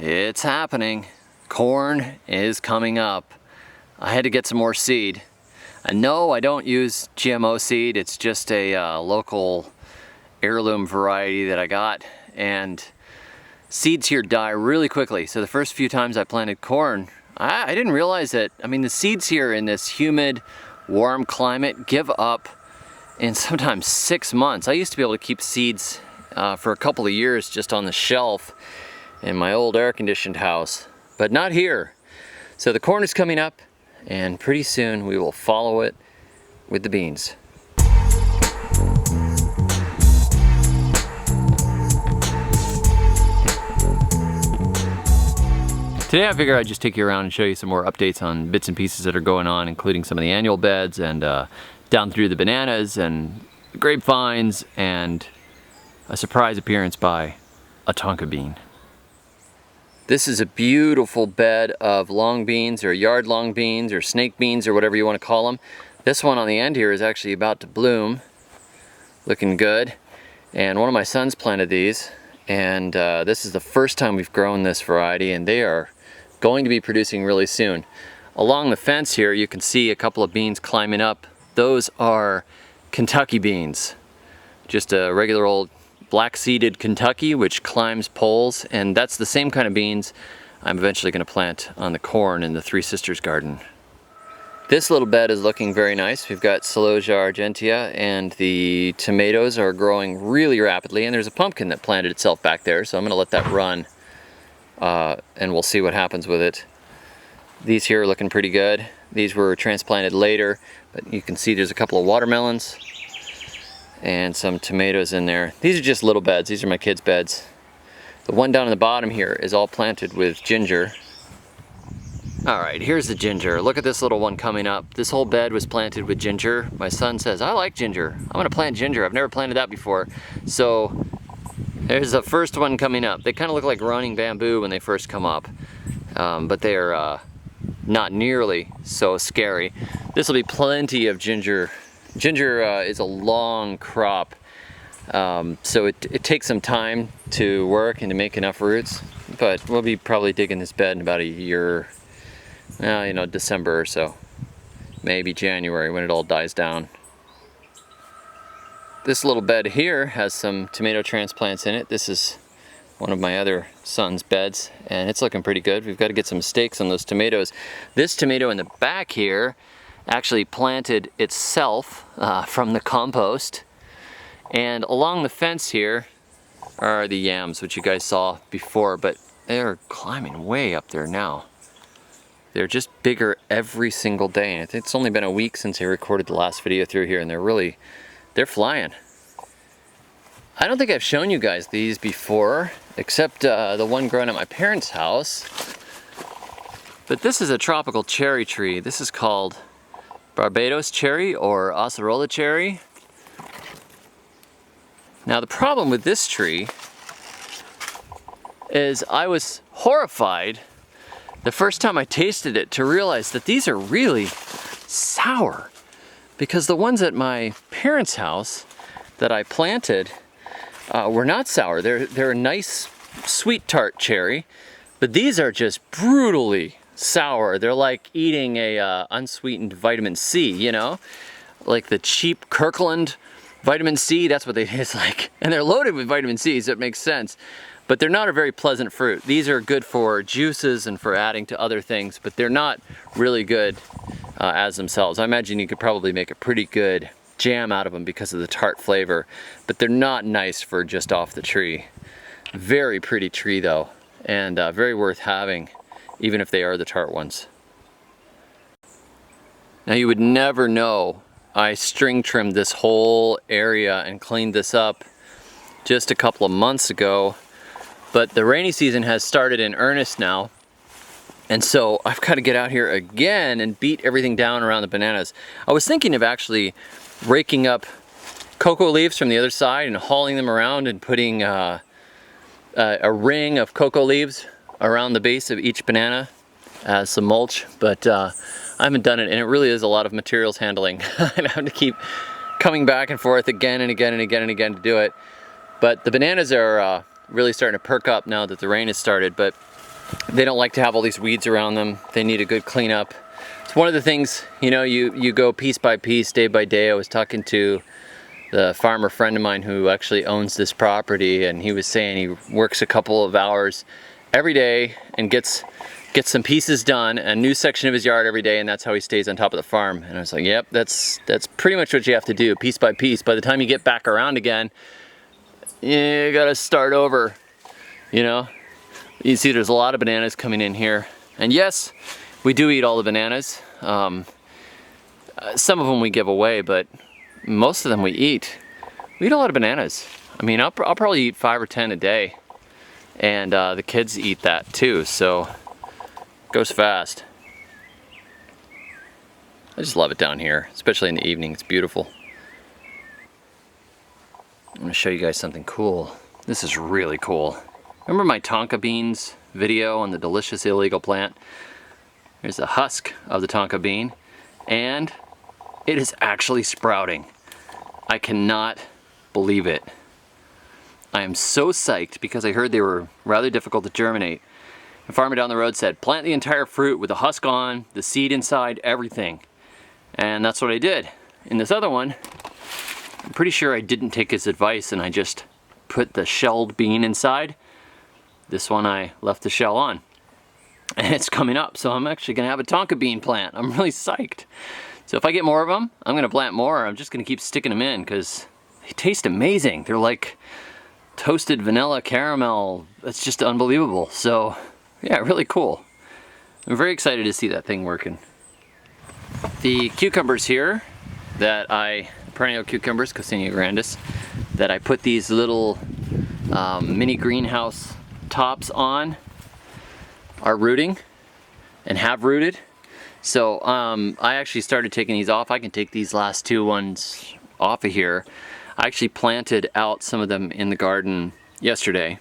It's happening. Corn is coming up. I had to get some more seed. And no, I don't use GMO seed. It's just a local heirloom variety that I got. And seeds here die really quickly. So the first few times I planted corn, I didn't realize that, I mean, the seeds here in this humid, warm climate give up in sometimes 6 months. I used to be able to keep seeds for a couple of years just on the shelf in my old air-conditioned house, but not here. So the corn is coming up, and pretty soon we will follow it with the beans. Today I figure I'd just take you around and show you some more updates on bits and pieces that are going on, including some of the annual beds and down through the bananas and grapevines and a surprise appearance by a Tonka bean. This is a beautiful bed of long beans or yard long beans or snake beans or whatever you want to call them. This one on the end here is actually about to bloom. Looking good. And one of my sons planted these, and this is the first time we've grown this variety, and they are going to be producing really soon. Along the fence here you can see a couple of beans climbing up. Those are Kentucky beans. Just a regular old black-seeded Kentucky, which climbs poles, and that's the same kind of beans I'm eventually going to plant on the corn in the Three Sisters garden. This little bed is looking very nice. We've got Celosia argentea, and the tomatoes are growing really rapidly, and there's a pumpkin that planted itself back there, so I'm going to let that run, and we'll see what happens with it. These here are looking pretty good. These were transplanted later, but you can see there's a couple of watermelons and some tomatoes in there. These are just little beds. These are my kids' beds. The one down on the bottom here is all planted with ginger. Alright, here's the ginger. Look at this little one coming up. This whole bed was planted with ginger. My son says, I like ginger. I'm gonna plant ginger. I've never planted that before. So there's the first one coming up. They kind of look like running bamboo when they first come up, but they're not nearly so scary. This will be plenty of ginger. Ginger is a long crop, so it takes some time to work and to make enough roots, but we'll be probably digging this bed in about a year, you know, December or so, maybe January when it all dies down. This little bed here has some tomato transplants in it. This is one of my other son's beds, and it's looking pretty good. We've got to get some stakes on those tomatoes. This tomato in the back here actually planted itself from the compost, and along the fence here are the yams, which you guys saw before, but they're climbing way up there now. They're just bigger every single day, and it's only been a week since I recorded the last video through here, and they're flying. I don't think I've shown you guys these before, except the one growing at my parents' house, but this is a tropical cherry tree. This is called Barbados cherry or Acerola cherry. Now the problem with this tree is I was horrified the first time I tasted it to realize that these are really sour, because the ones at my parents' house that I planted were not sour. They're a nice sweet tart cherry, but these are just brutally sour. They're like eating a unsweetened vitamin C, you know, like the cheap Kirkland vitamin C. That's what they taste like, and they're loaded with vitamin C, so it makes sense, but they're not a very pleasant fruit. These are good for juices and for adding to other things, but they're not really good as themselves. I imagine you could probably make a pretty good jam out of them because of the tart flavor, but they're not nice for just off the tree. Very pretty tree though, and very worth having, even if they are the tart ones. Now you would never know I string trimmed this whole area and cleaned this up just a couple of months ago, but the rainy season has started in earnest now, and so I've got to get out here again and beat everything down around the bananas. I was thinking of actually raking up cocoa leaves from the other side and hauling them around and putting a ring of cocoa leaves around the base of each banana as some mulch, but I haven't done it, and it really is a lot of materials handling. I have to keep coming back and forth again and again and again and again to do it. But the bananas are really starting to perk up now that the rain has started. But They don't like to have all these weeds around them. They need a good cleanup. It's one of the things, you know, you go piece by piece, day by day. I was talking to the farmer friend of mine who actually owns this property, and he was saying he works a couple of hours every day and gets some pieces done, a new section of his yard every day, and that's how he stays on top of the farm. And I was like, yep, that's pretty much what you have to do, piece by piece. By the time you get back around again, you gotta start over, you know? You see there's a lot of bananas coming in here. And yes, we do eat all the bananas. Some of them we give away, but most of them we eat. We eat a lot of bananas. I mean, I'll probably eat 5 or 10 a day. And the kids eat that too, so it goes fast. I just love it down here, especially in the evening. It's beautiful. I'm gonna show you guys something cool. This is really cool. Remember my Tonka beans video on the delicious illegal plant? There's a husk of the Tonka bean, and it is actually sprouting. I cannot believe it. I am so psyched because I heard they were rather difficult to germinate. A farmer down the road said, plant the entire fruit with the husk on, the seed inside, everything. And that's what I did. In this other one, I'm pretty sure I didn't take his advice and I just put the shelled bean inside. This one I left the shell on. And it's coming up, so I'm actually gonna have a Tonka bean plant. I'm really psyched. So if I get more of them, I'm gonna plant more. I'm just gonna keep sticking them in because they taste amazing. They're like toasted vanilla caramel. It's just unbelievable. So yeah, really cool. I'm very excited to see that thing working. The cucumbers here perennial cucumbers, Coccinea grandis, that I put these little mini greenhouse tops on are rooting and have rooted. So I actually started taking these off. I can take these last 2 ones off of here. I actually planted out some of them in the garden yesterday.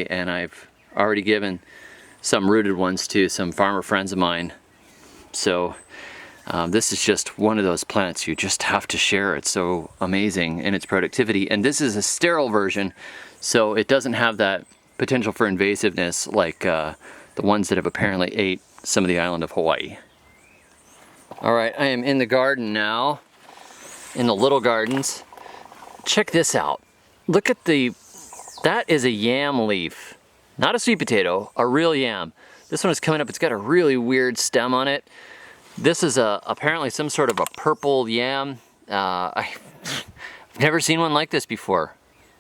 And I've already given some rooted ones to some farmer friends of mine. So this is just one of those plants you just have to share. It's so amazing in its productivity. And this is a sterile version, so it doesn't have that potential for invasiveness like the ones that have apparently ate some of the island of Hawaii. All right, I am in the garden now, in the little gardens. Check this out. Look at that is a yam leaf. Not a sweet potato, a real yam. This one is coming up, it's got a really weird stem on it. This is apparently some sort of a purple yam. I've never seen one like this before.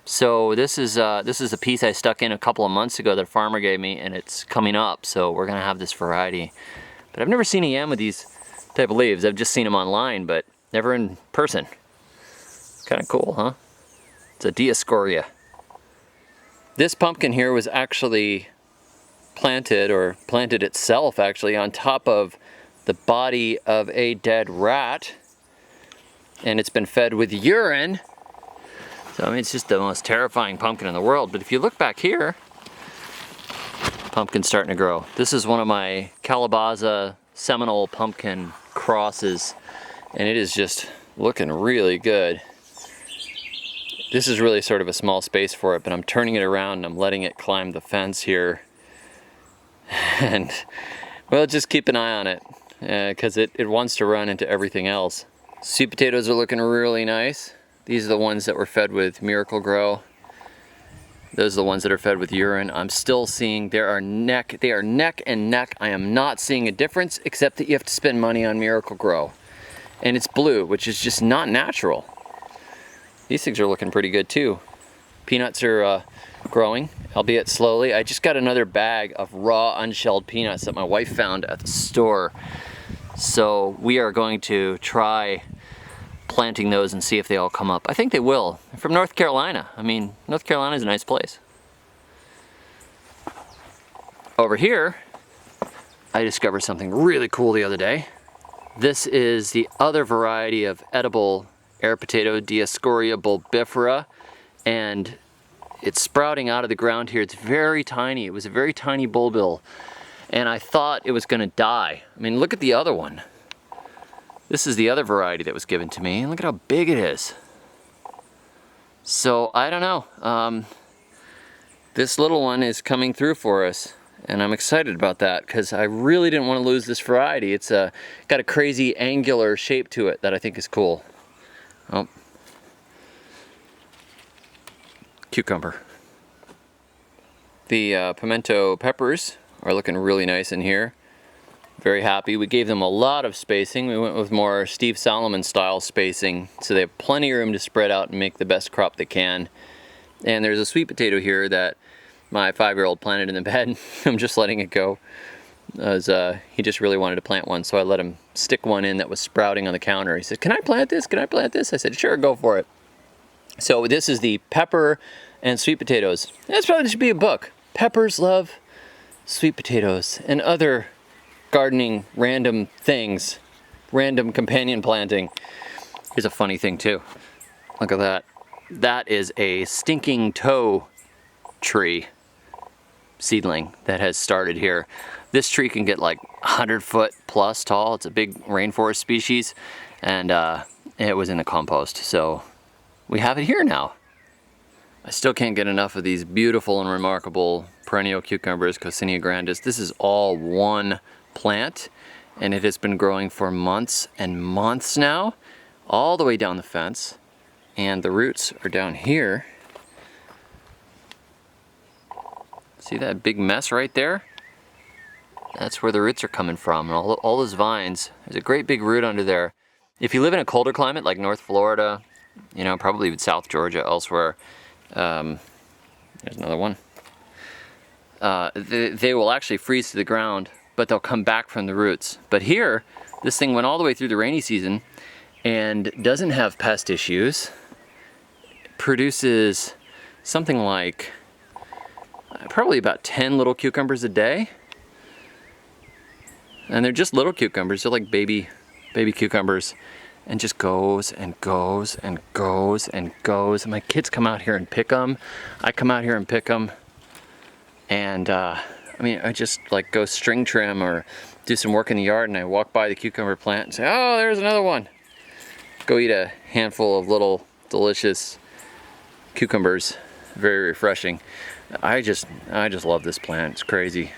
So this is a piece I stuck in a couple of months ago that a farmer gave me, and it's coming up, so we're gonna have this variety. But I've never seen a yam with these type of leaves. I've just seen them online, but never in person. Kind of cool, huh? It's a Dioscorea. This pumpkin here was actually planted itself actually on top of the body of a dead rat, and it's been fed with urine. So I mean, it's just the most terrifying pumpkin in the world. But if you look back here, pumpkin's starting to grow. This is one of my calabaza Seminole pumpkin crosses, and it is just looking really good. This is really sort of a small space for it, but I'm turning it around and I'm letting it climb the fence here. And well, just keep an eye on it because it wants to run into everything else. Sweet potatoes are looking really nice. These are the ones that were fed with Miracle Grow. Those are the ones that are fed with urine. I'm still seeing they are neck and neck. I am not seeing a difference except that you have to spend money on Miracle Grow. And it's blue, which is just not natural. These things are looking pretty good too. Peanuts are growing, albeit slowly. I just got another bag of raw unshelled peanuts that my wife found at the store. So we are going to try planting those and see if they all come up. I think they will. They're from North Carolina. I mean, North Carolina is a nice place. Over here, I discovered something really cool the other day. This is the other variety of edible air potato, Dioscorea bulbifera, and it's sprouting out of the ground here. It's very tiny. It was a very tiny bulbil, and I thought it was gonna die. I mean, look at the other one. This is the other variety that was given to me, and look at how big it is. So I don't know. this little one is coming through for us, and I'm excited about that because I really didn't want to lose this variety. It's got a crazy angular shape to it that I think is cool. Oh, cucumber. The pimento peppers are looking really nice in here. Very happy. We gave them a lot of spacing. We went with more Steve Solomon style spacing, so they have plenty of room to spread out and make the best crop they can. And there's a sweet potato here that my 5-year-old planted in the bed. I'm just letting it go, as he just really wanted to plant one, so I let him stick one in that was sprouting on the counter. He said, "Can I plant this? Can I plant this?" I said, "Sure, go for it." So this is the pepper and sweet potatoes. That's probably should be a book. Peppers love sweet potatoes and other gardening random things, random companion planting. Here's a funny thing too. Look at that. That is a stinking toe tree seedling that has started here. This tree can get like 100-foot plus tall. It's a big rainforest species, and it was in the compost, so we have it here now. I still can't get enough of these beautiful and remarkable perennial cucumbers, Coccinea grandis. This is all one plant, and it has been growing for months and months now, all the way down the fence, and the roots are down here. See that big mess right there? That's where the roots are coming from, and all those vines. There's a great big root under there. If you live in a colder climate like North Florida, you know, probably even South Georgia, elsewhere, there's another one. They will actually freeze to the ground, but they'll come back from the roots. But here, this thing went all the way through the rainy season and doesn't have pest issues. It produces something like probably about 10 little cucumbers a day. And they're just little cucumbers. They're like baby cucumbers. And just goes and goes and goes and goes. And my kids come out here and pick them. I come out here and pick them. And I mean, I just like go string trim or do some work in the yard, and I walk by the cucumber plant and say, "Oh, there's another one." Go eat a handful of little delicious cucumbers. Very refreshing. I just love this plant. It's crazy.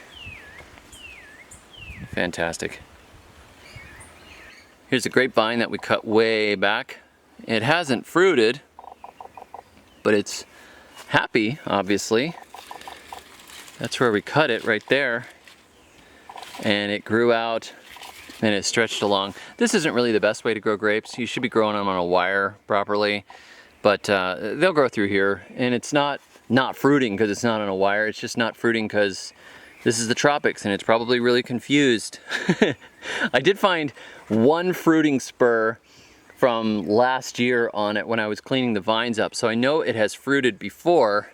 Fantastic. Here's a grapevine that we cut way back. It hasn't fruited, but it's happy, obviously. That's where we cut it, right there. And it grew out and it stretched along. This isn't really the best way to grow grapes. You should be growing them on a wire properly, but they'll grow through here. And it's not fruiting because it's not on a wire. It's just not fruiting because this is the tropics and it's probably really confused. I did find one fruiting spur from last year on it when I was cleaning the vines up. So I know it has fruited before,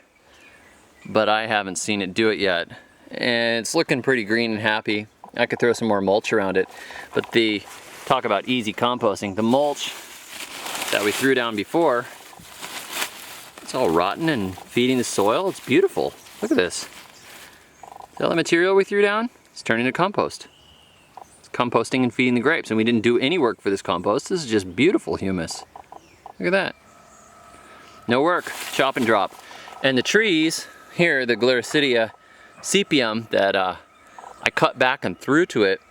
but I haven't seen it do it yet. And it's looking pretty green and happy. I could throw some more mulch around it. But talk about easy composting. The mulch that we threw down before, it's all rotten and feeding the soil. It's beautiful. Look at this. See all the material we threw down? It's turning into compost. It's composting and feeding the grapes, and we didn't do any work for this compost. This is just beautiful humus. Look at that. No work, chop and drop. And the trees here, the Gliricidia sepium that I cut back and threw to it,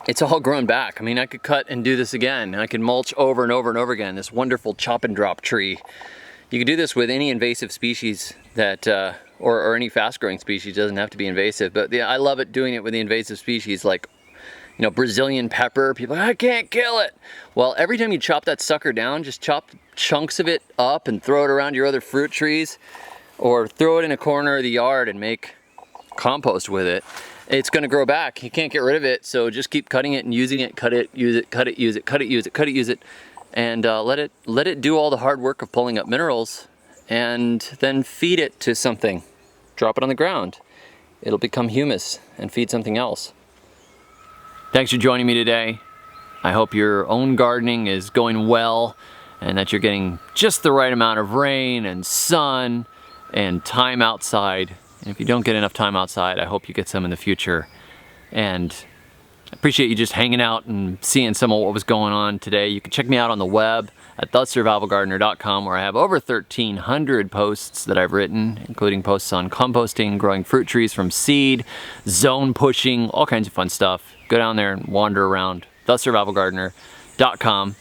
it's all grown back. I mean, I could cut and do this again. I could mulch over and over and over again, this wonderful chop and drop tree. You could do this with any invasive species that, or any fast growing species. It doesn't have to be invasive, but I love it doing it with the invasive species like, you know, Brazilian pepper. People are like, "I can't kill it." Well, every time you chop that sucker down, just chop chunks of it up and throw it around your other fruit trees, or throw it in a corner of the yard and make compost with it. It's gonna grow back. You can't get rid of it, so just keep cutting it and using it, cut it, use it, cut it, use it, cut it, use it, cut it, use it, and let it do all the hard work of pulling up minerals, and then feed it to something. Drop it on the ground. It'll become humus and feed something else. Thanks for joining me today. I hope your own gardening is going well and that you're getting just the right amount of rain and sun and time outside. And if you don't get enough time outside, I hope you get some in the future. And appreciate you just hanging out and seeing some of what was going on today. You can check me out on the web at thesurvivalgardener.com, where I have over 1,300 posts that I've written, including posts on composting, growing fruit trees from seed, zone pushing, all kinds of fun stuff. Go down there and wander around, thesurvivalgardener.com.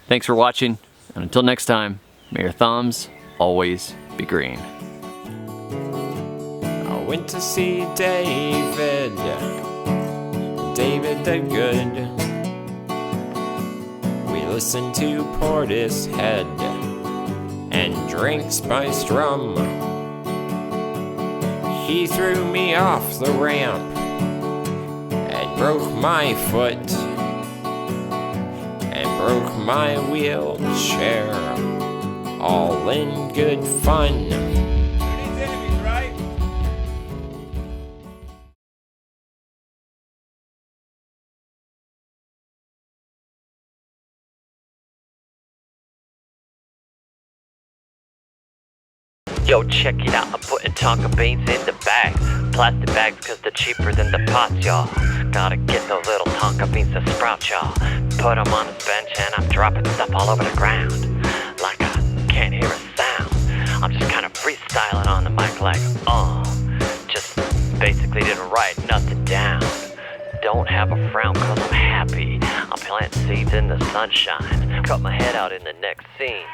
Thanks for watching, and until next time, may your thumbs always be green. I went to see David the Good. We listened to Portishead and drank spiced rum. He threw me off the ramp and broke my foot and broke my wheelchair, all in good fun. Yo, check it out, I'm putting Tonka beans in the bags. Plastic bags cause they're cheaper than the pots, y'all. Gotta get those little Tonka beans to sprout, y'all. Put them on this bench and I'm dropping stuff all over the ground. Like I can't hear a sound. I'm just kinda freestyling on the mic like, just basically didn't write nothing down. Don't have a frown cause I'm happy. I'm planting seeds in the sunshine. Cut my head out in the next scene,